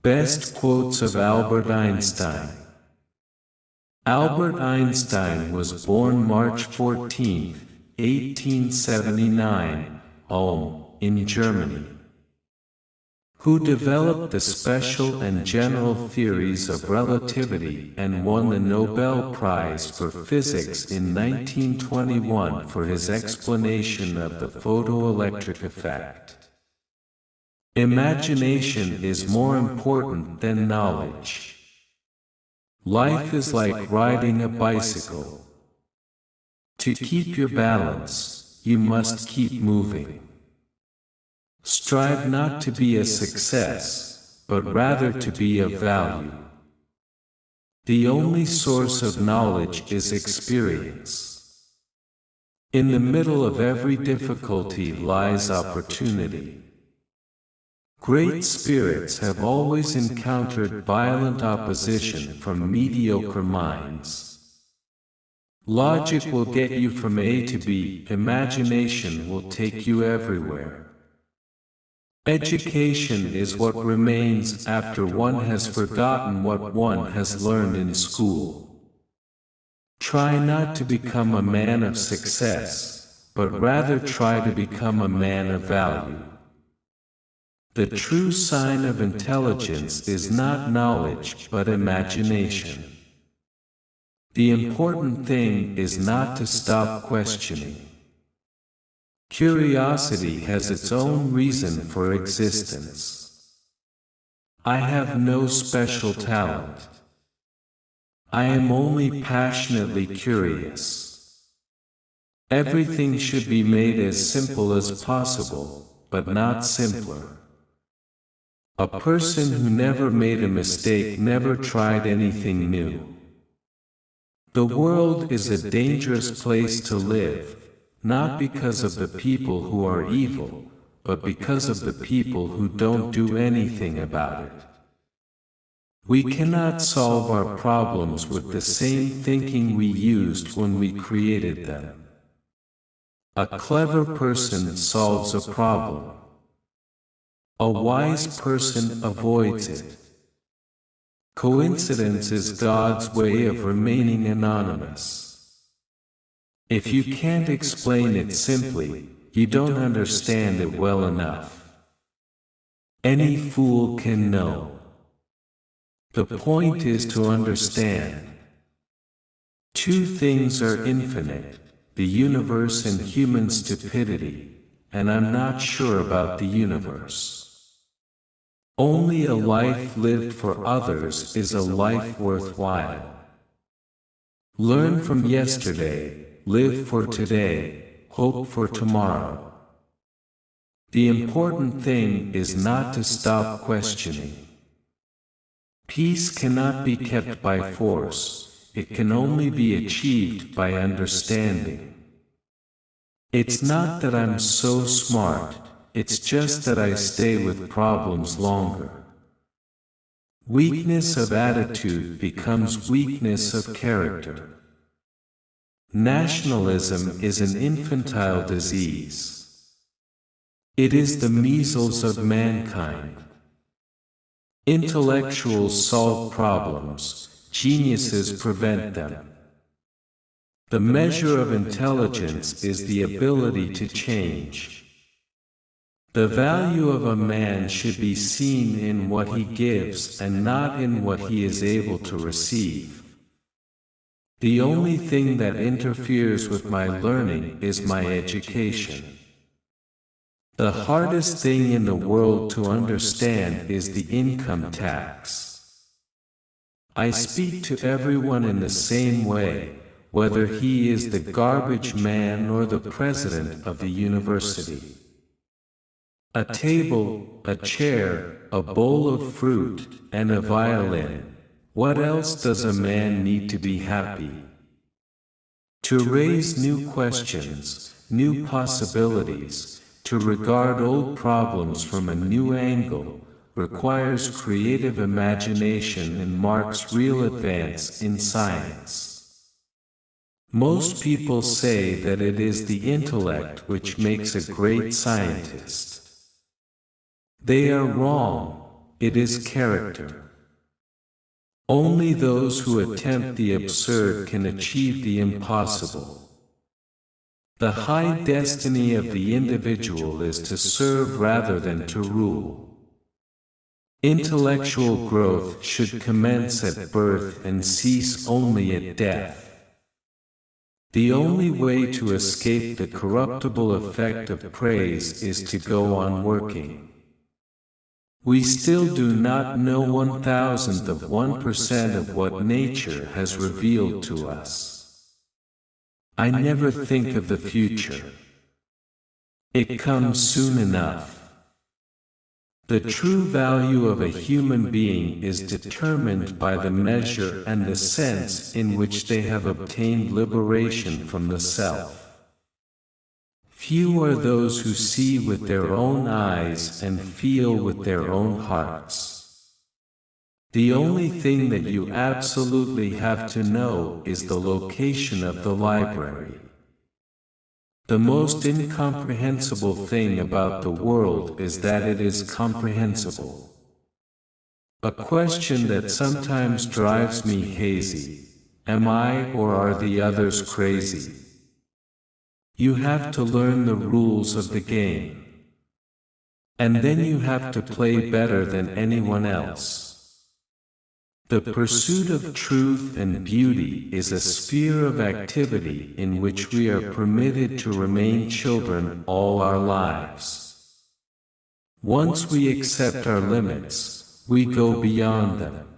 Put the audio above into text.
Best quotes of Albert Einstein. Albert Einstein was born March 14, 1879, Ulm, in Germany, who developed the special and general theories of relativity and won the Nobel Prize for Physics in 1921 for his explanation of the photoelectric effect. Imagination is more important than knowledge. Life is like riding a bicycle. To keep your balance, you must keep moving. Strive not to be a success, but rather to be of value. The only source of knowledge is experience. In the middle of every difficulty lies opportunity. Great spirits have always encountered violent opposition from mediocre minds. Logic will get you from A to B, imagination will take you everywhere. Education is what remains after one has forgotten what one has learned in school. Try not to become a man of success, but rather try to become a man of value. The true sign of intelligence is not knowledge but imagination. The important thing is not to stop questioning. Curiosity has its own reason for existence. I have no special talent. I am only passionately curious. Everything should be made as simple as possible, but not simpler. A person who never made a mistake never tried anything new. The world is a dangerous place to live, not because of the people who are evil, but because of the people who don't do anything about it. We cannot solve our problems with the same thinking we used when we created them. A clever person solves a problem. A wise person avoids it. Coincidence is God's way of remaining anonymous. If you can't explain it simply, you don't understand it well enough. Any fool can know. The point is to understand. Two things are infinite, the universe and human stupidity, and I'm not sure about the universe. Only a life lived for others is a life worthwhile. Learn from yesterday, live for today, hope for tomorrow. The important thing is not to stop questioning. Peace cannot be kept by force, it can only be achieved by understanding. It's not that I'm so smart, it's just that I stay with problems longer. Weakness of attitude becomes weakness of character. Nationalism is an infantile disease. It is the measles of mankind. Intellectuals solve problems, geniuses prevent them. The measure of intelligence is the ability to change. The value of a man should be seen in what he gives and not in what he is able to receive. The only thing that interferes with my learning is my education. The hardest thing in the world to understand is the income tax. I speak to everyone in the same way, whether he is the garbage man or the president of the university. A table, a chair, a bowl of fruit, and a violin. What else does a man need to be happy? To raise new questions, new possibilities, to regard old problems from a new angle, requires creative imagination and marks real advance in science. Most people say that it is the intellect which makes a great scientist. They are wrong. it is character. Only those who attempt the absurd can achieve the impossible. The high destiny of the individual is to serve rather than to rule. Intellectual growth should commence at birth and cease only at death. The only way to escape the corruptible effect of praise is to go on working. We still do not know 1,000th of 1% of what nature has revealed to us. I never think of the future. It comes soon enough. The true value of a human being is determined by the measure and the sense in which they have obtained liberation from the self. Few are those who see with their own eyes and feel with their own hearts. The only thing that you absolutely have to know is the location of the library. The most incomprehensible thing about the world is that it is comprehensible. A question that sometimes drives me hazy: am I or are the others crazy? You have to learn the rules of the game. And then you have to play better than anyone else. The pursuit of truth and beauty is a sphere of activity in which we are permitted to remain children all our lives. Once we accept our limits, we go beyond them.